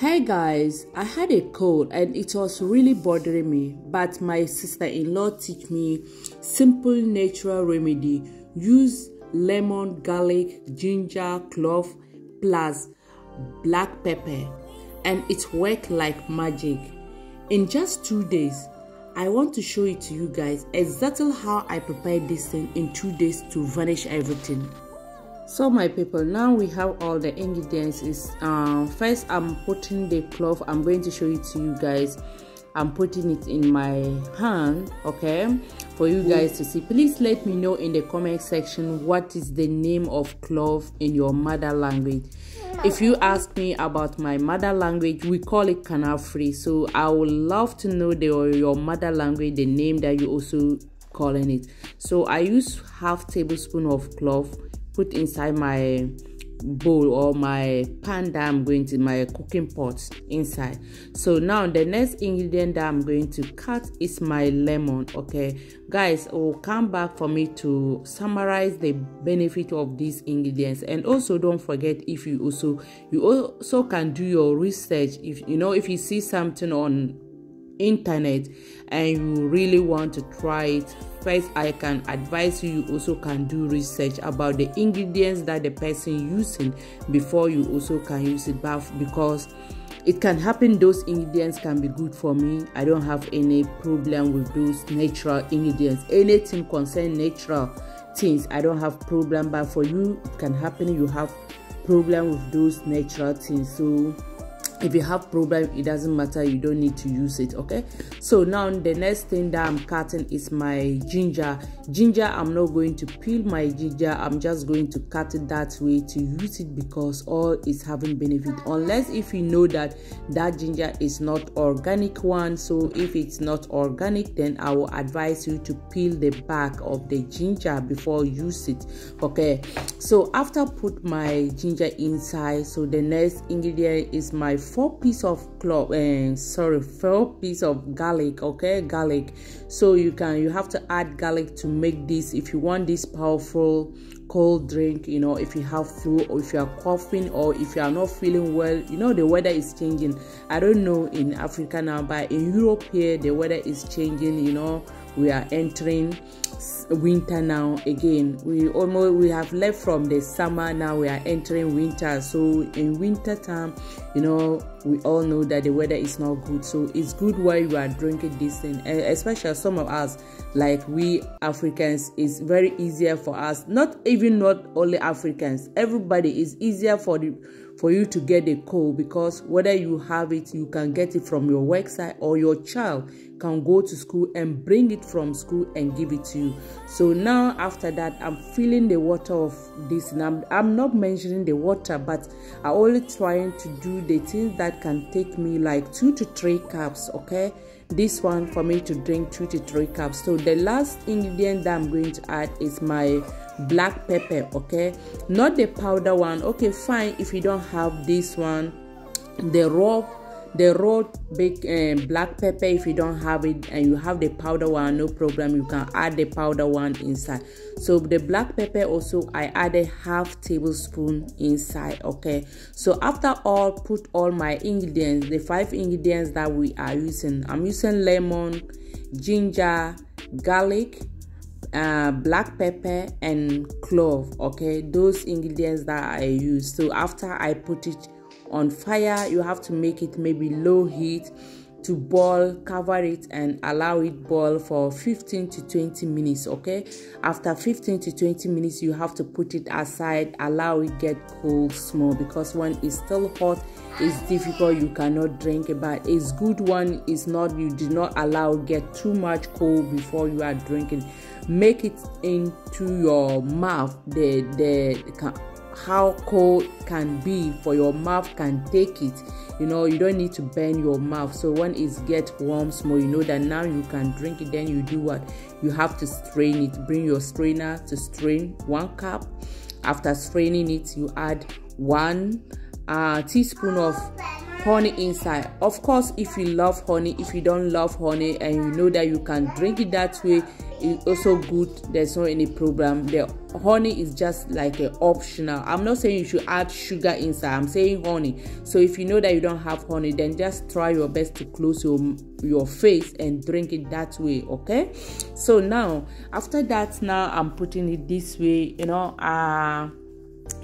Hey guys, I had a cold and it was really bothering me, but my sister-in-law taught me simple natural remedy. Use lemon, garlic, ginger, clove, plus black pepper, and it worked like magic. In just 2 days, I want to show it to you guys exactly how I prepared this thing in 2 days to vanish everything. So my people, now we have all the ingredients. First I'm putting the clove. I'm going to show it to you guys. I'm putting it in my hand, okay, for you guys to see. Please let me know in the comment section what is the name of clove in your mother language. If you ask me about my mother language, we call it canafri. So I would love to know your mother language, the name that you also calling it. So I use half tablespoon of clove, put inside my bowl or my pan that I'm going to, my cooking pot inside. So now the next ingredient that I'm going to cut is my lemon. Okay guys, I will come back for me to summarize the benefit of these ingredients. And also don't forget, if you also can do your research. If you see something on internet and you really want to try it, first I can advise you also can do research about the ingredients that the person using before you also can use it, because it can happen those ingredients can be good for me. I don't have any problem with those natural ingredients. Anything concerning natural things, I don't have problem, but for you it can happen you have problem with those natural things. So if you have problem, it doesn't matter, you don't need to use it. Okay, so now the next thing that I'm cutting is my ginger. I'm not going to peel my ginger, I'm just going to cut it that way to use it, because all is having benefit, unless if you know that ginger is not organic one. So if it's not organic, then I will advise you to peel the back of the ginger before you use it. Okay, so after put my ginger inside, so the next ingredient is my 4 pieces of garlic. Okay, garlic. So you have to add garlic to make this, if you want this powerful cold drink. If you have flu, or if you are coughing, or if you are not feeling well, the weather is changing. I don't know in Africa now, but in Europe here the weather is changing. We are entering winter now again. We have left from the summer, now we are entering winter. So in winter time, we all know that the weather is not good. So it's good while you are drinking this thing, and especially some of us, like we Africans, it's very easier for us, not only Africans, everybody, is easier for you to get a cold, because whether you have it, you can get it from your worksite, or your child can go to school and bring it from school and give it to you. So now after that, I'm filling the water of this, and I'm not mentioning the water, but I'm only trying to do the things that can take me like 2 to 3 cups. Okay, this one for me to drink 2 to 3 cups. So the last ingredient that I'm going to add is my black pepper. Okay, not the powder one. Okay, fine, if you don't have this one, the raw big black pepper, if you don't have it and you have the powder one, no problem, you can add the powder one inside. So the black pepper also, I added half tablespoon inside. Okay, so after all, put all my ingredients, the 5 ingredients that we are using. I'm using lemon, ginger, garlic, black pepper, and clove. Okay, those ingredients that I use. So after I put it on fire, you have to make it maybe low heat to boil, cover it and allow it boil for 15 to 20 minutes. Okay, after 15 to 20 minutes, you have to put it aside, allow it get cold small, because when it's still hot, it's difficult, you cannot drink it. But it's good one is not, you do not allow it get too much cold before you are drinking. Make it into your mouth, how cold can be for your mouth can take it. You don't need to bend your mouth. So when it gets warm small, that now you can drink it. Then you do what? You have to strain it. Bring your strainer to strain 1 cup. After straining it, you add 1 teaspoon of honey inside. Of course, if you love honey, if you don't love honey and you know that you can drink it that way, it's also good. There's not any problem. The honey is just like an optional. I'm not saying you should add sugar inside. I'm saying honey. So if you know that you don't have honey, then just try your best to close your face and drink it that way. Okay, so now after that, now I'm putting it this way.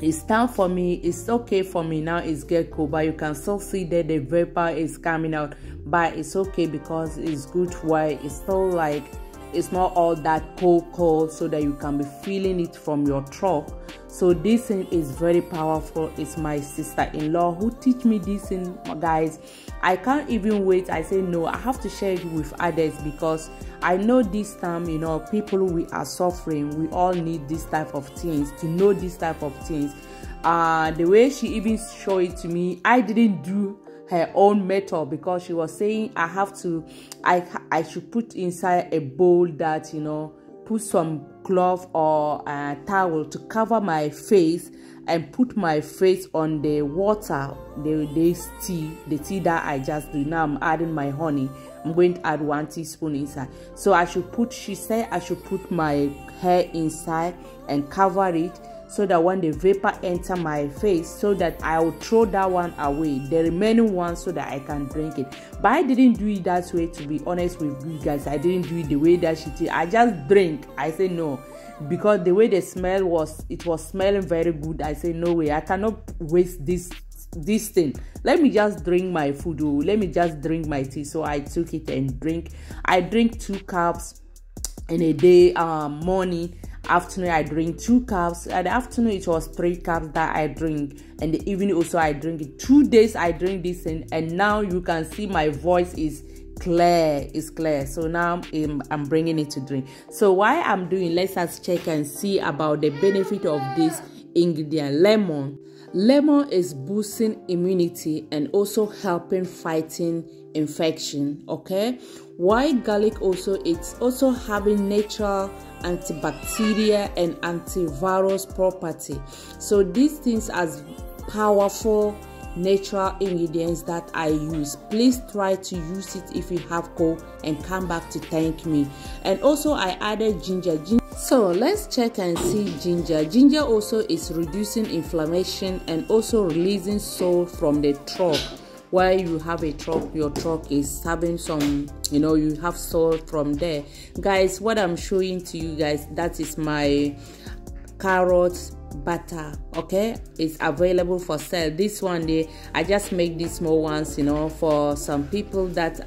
It's time for me. It's okay for me now. It's get cold, but you can still see that the vapor is coming out, but it's okay because it's good while it's still like it's not all that cold, so that you can be feeling it from your throat. So this thing is very powerful. It's my sister-in-law who teach me this thing, guys. I can't even wait. I say no, I have to share it with others because I know this time, people we are suffering, we all need this type of things, to know this type of things. The way she even showed it to me, I didn't do her own method because she was saying I should put inside a bowl that put some cloth or a towel to cover my face and put my face on the water, the tea that I just do. Now I'm adding my honey. I'm going to add 1 teaspoon inside. So she said I should put my hair inside and cover it, so that when the vapor enter my face, so that I will throw that one away, the remaining one, so that I can drink it. But I didn't do it that way, to be honest with you guys. I didn't do it the way that she did. I just drink. I say no, because the way the smell was, it was smelling very good. I say no way, I cannot waste this thing. Let me just drink my food. Let me just drink my tea. So I took it and drink. I drink 2 cups in a day. Morning, afternoon I drink 2 cups. At the afternoon it was 3 cups that I drink, and the evening also I drink it. 2 days I drink this thing, and now you can see my voice is clear. It's clear. So now I'm bringing it to drink. So why I'm doing, let's just check and see about the benefit of this ingredient. Lemon is boosting immunity and also helping fighting infection. Okay, why garlic also, it's also having natural antibacterial and antivirus property. So these things as powerful natural ingredients that I use. Please try to use it if you have cold and come back to thank me. And also I added ginger. So let's check and see ginger. Ginger also is reducing inflammation and also releasing salt from the throat. While you have a throat, your throat is having some, you have salt from there. Guys, what I'm showing to you guys, that is my carrot butter. Okay, it's available for sale. This one I just make these small ones, for some people that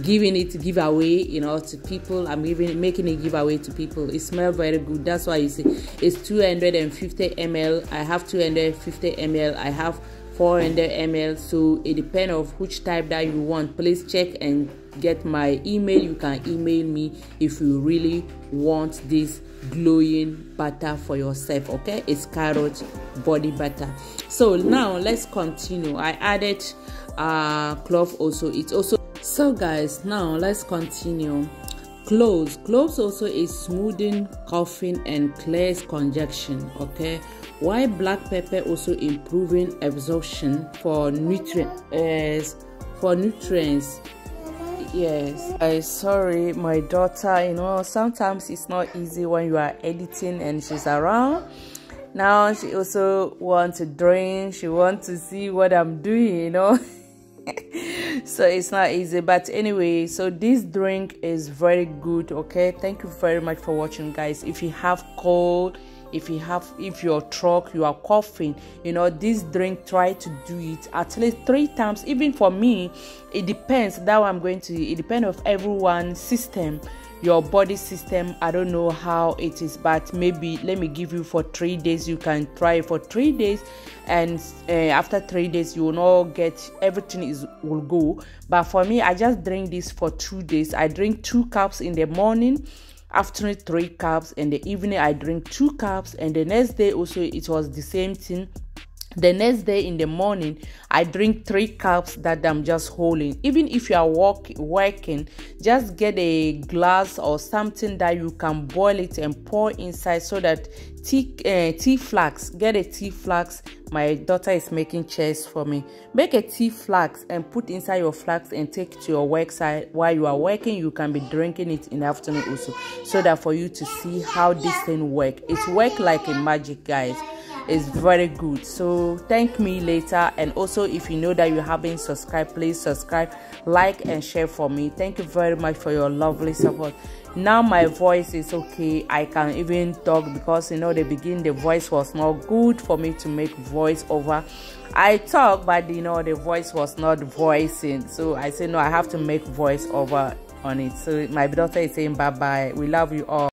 giving it giveaway, to people. I'm making a giveaway to people. It smells very good. That's why you see it's 250 ml. I have 250 ml. I have 400 ml. So it depends on which type that you want. Please check and get my email. You can email me if you really want this glowing butter for yourself. Okay, it's carrot body butter. So now let's continue. I added clove also. It's also, so guys, now let's continue. Cloves also is smoothing coughing and clears congestion. Okay, while black pepper also improving absorption for nutrients. Yes, sorry, my daughter, sometimes it's not easy when you are editing and she's around. Now she also wants to drink. She wants to see what I'm doing, so it's not easy. But anyway, so this drink is very good. Okay, thank you very much for watching, guys. If you have cold, if your throat, you are coughing, this drink, try to do it at least 3 times. Even for me, it depends. That I'm going to, it depends on everyone's system, your body system. I don't know how it is, but maybe let me give you for 3 days. You can try it for 3 days, and after 3 days you will not get everything will go. But for me, I just drink this for 2 days. I drink 2 cups in the morning, afternoon 3 cups, and the evening I drink 2 cups, and the next day also it was the same thing. The next day in the morning, I drink 3 cups that I'm just holding. Even if you are working, just get a glass or something that you can boil it and pour inside, so that tea flask. Get a tea flask. My daughter is making chairs for me. Make a tea flask and put inside your flask and take it to your work site. While you are working, you can be drinking it in the afternoon also, so that for you to see how this thing work. It work like a magic, guys. It's very good. So thank me later. And also, if you know that you haven't subscribed, please subscribe, like and share for me. Thank you very much for your lovely support. Now my voice is okay. I can even talk, because the beginning the voice was not good for me to make voice over. I talk, but the voice was not voicing, so I said no, I have to make voice over on it. So my daughter is saying bye bye. We love you all.